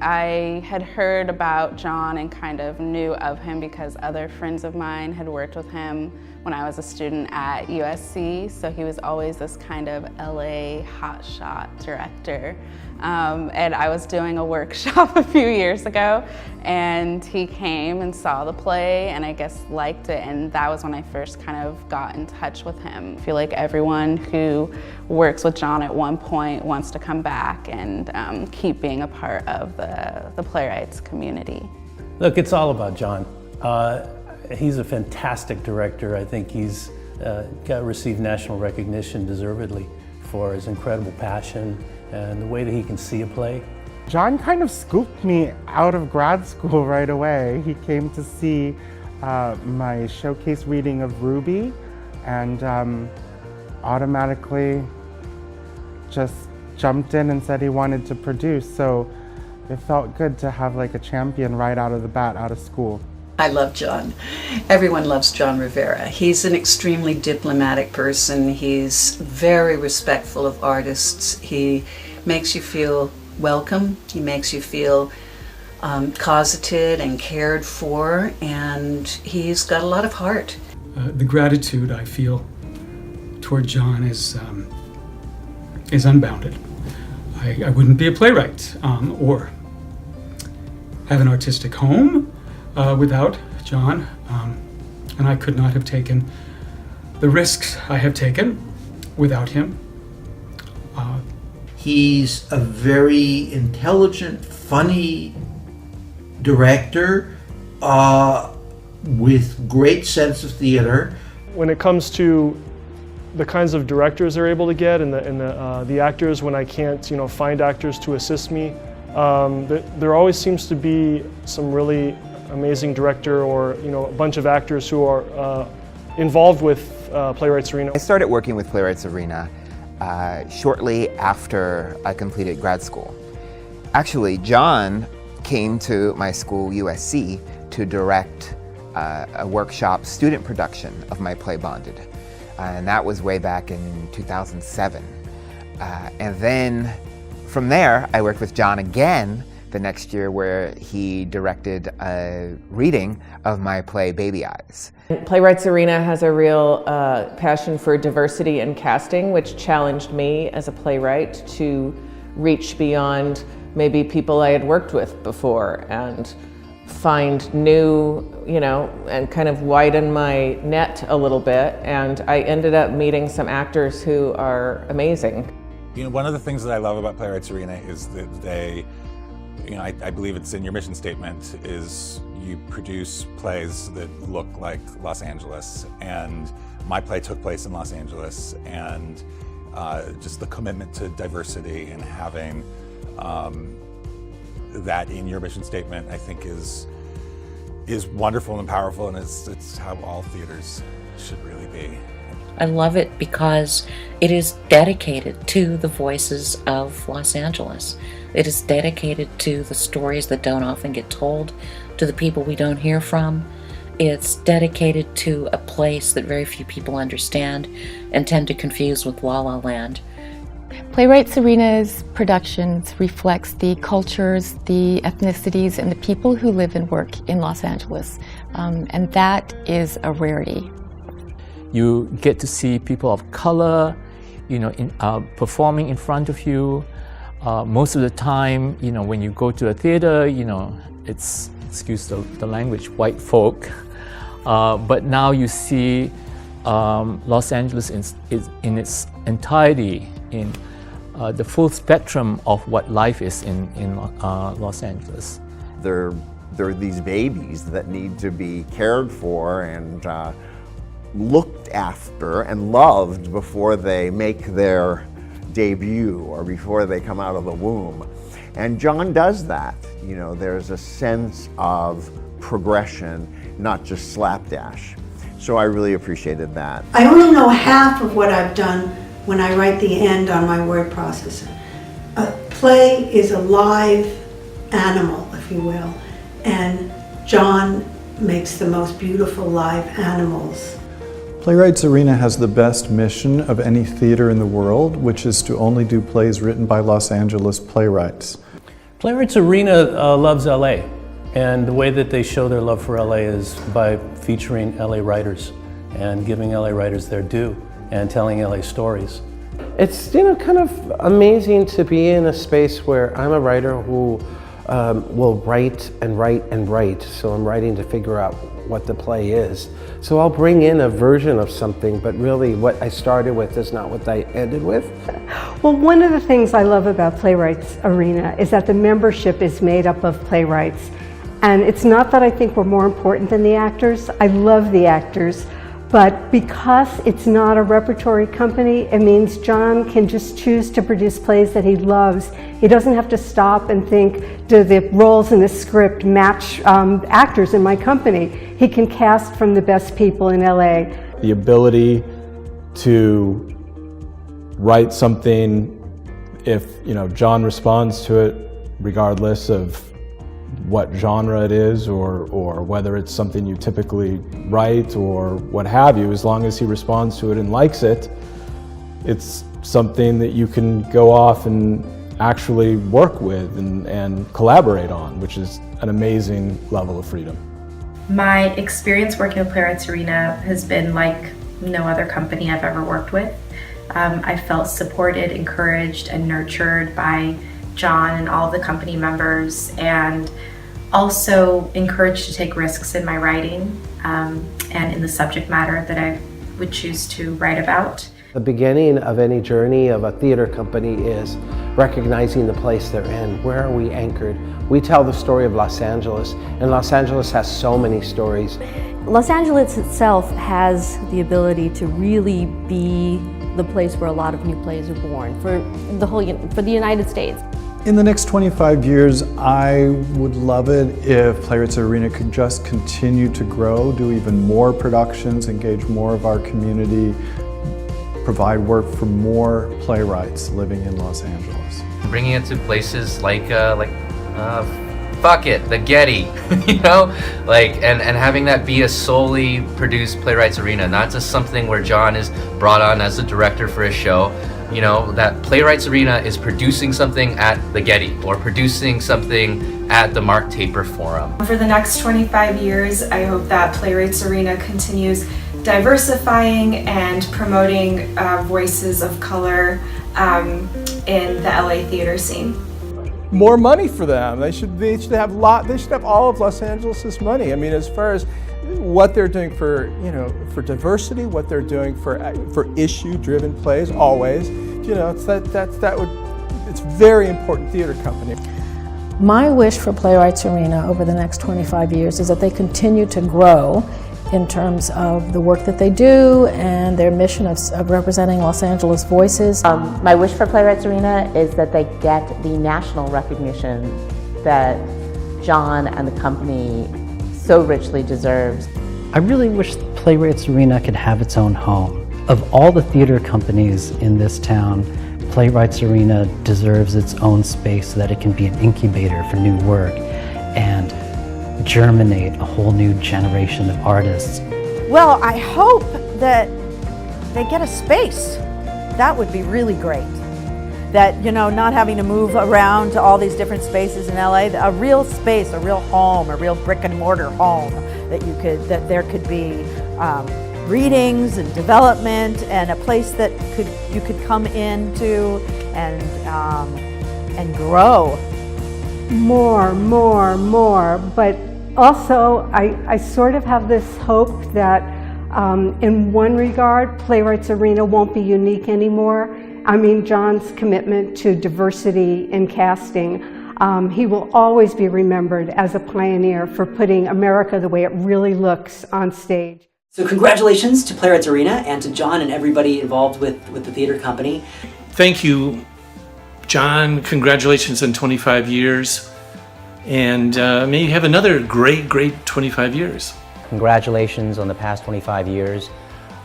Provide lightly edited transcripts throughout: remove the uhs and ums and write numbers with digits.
I had heard about Jon and kind of knew of him because other friends of mine had worked with him when I was a student at USC, so he was always this kind of LA hotshot director. And I was doing a workshop a few years ago, and he came and saw the play and I guess liked it, and that was when I first kind of got in touch with him. I feel like everyone who works with Jon at one point wants to come back and keep being a part of the Playwrights community. Look, it's all about Jon. He's a fantastic director. I think he's received national recognition deservedly for his incredible passion and the way that he can see a play. Jon kind of scooped me out of grad school right away. He came to see my showcase reading of Ruby and automatically just jumped in and said he wanted to produce. So it felt good to have like a champion right out of the bat, out of school. I love Jon. Everyone loves Jon Rivera. He's an extremely diplomatic person. He's very respectful of artists. He makes you feel welcome. He makes you feel cosseted and cared for, and he's got a lot of heart. The gratitude I feel toward Jon is unbounded. I wouldn't be a playwright or have an artistic home without Jon, and I could not have taken the risks I have taken without him. He's a very intelligent, funny director with great sense of theater. When it comes to the kinds of directors they're able to get and the actors, when I can't find actors to assist me, there always seems to be some really amazing director or a bunch of actors who are involved with Playwrights Arena. I started working with Playwrights Arena shortly after I completed grad school. Actually, Jon came to my school, USC, to direct a workshop student production of my play Bonded. And that was way back in 2007. And then from there, I worked with Jon again the next year where he directed a reading of my play Baby Eyes. Playwrights Arena has a real passion for diversity in casting, which challenged me as a playwright to reach beyond maybe people I had worked with before and find new, and kind of widen my net a little bit. And I ended up meeting some actors who are amazing. One of the things that I love about Playwrights Arena is that they, I believe it's in your mission statement, is you produce plays that look like Los Angeles. And my play took place in Los Angeles, and just the commitment to diversity and having that in your mission statement, I think is wonderful and powerful, and it's how all theaters should really be. I love it because it is dedicated to the voices of Los Angeles. It is dedicated to the stories that don't often get told, to the people we don't hear from. It's dedicated to a place that very few people understand and tend to confuse with La La Land. Playwrights Arena's productions reflects the cultures, the ethnicities, and the people who live and work in Los Angeles, and that is a rarity. You get to see people of color, performing in front of you. Most of the time, when you go to a theater, it's, excuse the language, white folk. But now you see Los Angeles in its entirety, in the full spectrum of what life is in Los Angeles. They're these babies that need to be cared for and looked after and loved before they make their debut or before they come out of the womb. And Jon does that. There's a sense of progression, not just slapdash. So I really appreciated that. I only know half of what I've done when I write the end on my word processor. A play is a live animal, if you will, and Jon makes the most beautiful live animals. Playwrights Arena has the best mission of any theater in the world, which is to only do plays written by Los Angeles playwrights. Playwrights Arena loves LA, and the way that they show their love for LA is by featuring LA writers and giving LA writers their due and telling LA stories. It's kind of amazing to be in a space where I'm a writer who will write and write and write. So I'm writing to figure out what the play is. So I'll bring in a version of something, but really what I started with is not what I ended with. Well, one of the things I love about Playwrights Arena is that the membership is made up of playwrights. And it's not that I think we're more important than the actors. I love the actors. But because it's not a repertory company, it means Jon can just choose to produce plays that he loves. He doesn't have to stop and think, do the roles in the script match actors in my company? He can cast from the best people in LA. The ability to write something, if Jon responds to it, regardless of what genre it is or whether it's something you typically write or what have you, as long as he responds to it and likes it, it's something that you can go off and actually work with and collaborate on, which is an amazing level of freedom. My experience working with Playwrights Arena has been like no other company I've ever worked with. I felt supported, encouraged, and nurtured by Jon and all the company members, and also encouraged to take risks in my writing and in the subject matter that I would choose to write about. The beginning of any journey of a theater company is recognizing the place they're in. Where are we anchored? We tell the story of Los Angeles, and Los Angeles has so many stories. Los Angeles itself has the ability to really be the place where a lot of new plays are born for the United States. In the next 25 years, I would love it if Playwrights Arena could just continue to grow, do even more productions, engage more of our community, provide work for more playwrights living in Los Angeles. Bringing it to places like fuck it, the Getty, and having that be a solely produced Playwrights Arena, not just something where Jon is brought on as a director for a show. That Playwrights Arena is producing something at the Getty or producing something at the Mark Taper Forum. For the next 25 years, I hope that Playwrights Arena continues diversifying and promoting voices of color in the LA theater scene. More money for them. They should have all of Los Angeles' money. I mean, as far as what they're doing for diversity, what they're doing for issue-driven plays, always, it's very important theater company. My wish for Playwrights Arena over the next 25 years is that they continue to grow in terms of the work that they do and their mission of representing Los Angeles voices. My wish for Playwrights Arena is that they get the national recognition that Jon and the company so richly deserves. I really wish Playwrights Arena could have its own home. Of all the theater companies in this town, Playwrights Arena deserves its own space so that it can be an incubator for new work and germinate a whole new generation of artists. Well, I hope that they get a space. That would be really great. That, not having to move around to all these different spaces in LA, a real space, a real home, a real brick and mortar home that there could be readings and development and a place that you could come into and grow. More, but also I sort of have this hope that in one regard, Playwrights Arena won't be unique anymore. I mean, Jon's commitment to diversity in casting, he will always be remembered as a pioneer for putting America the way it really looks on stage. So congratulations to Playwrights Arena and to Jon and everybody involved with the theater company. Thank you, Jon. Congratulations on 25 years. And may you have another great 25 years. Congratulations on the past 25 years.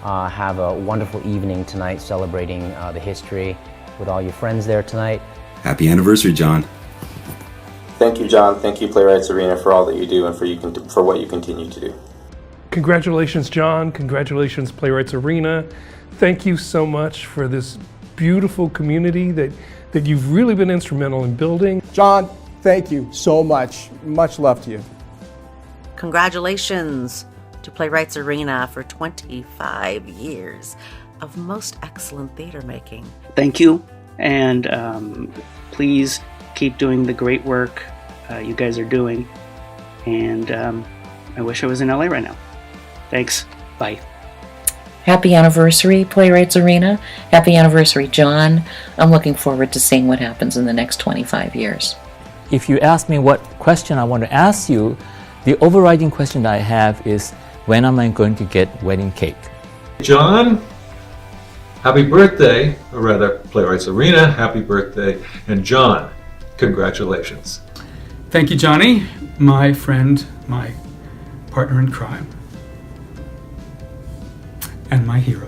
Have a wonderful evening tonight celebrating the history with all your friends there tonight. Happy anniversary, Jon. Thank you, Jon. Thank you, Playwrights Arena, for all that you do and for what you continue to do. Congratulations, Jon. Congratulations, Playwrights Arena. Thank you so much for this beautiful community that you've really been instrumental in building. Jon, thank you so much. Much love to you. Congratulations to Playwrights Arena for 25 years of most excellent theater making. Thank you, and please keep doing the great work you guys are doing, and I wish I was in LA right now. Thanks. Bye. Happy anniversary, Playwrights Arena. Happy anniversary, Jon. I'm looking forward to seeing what happens in the next 25 years. If you ask me what question I want to ask you, the overriding question that I have is, when am I going to get wedding cake? Jon, happy birthday, or rather, Playwrights Arena, happy birthday. And Jon, congratulations. Thank you, Johnny, my friend, my partner in crime, and my hero.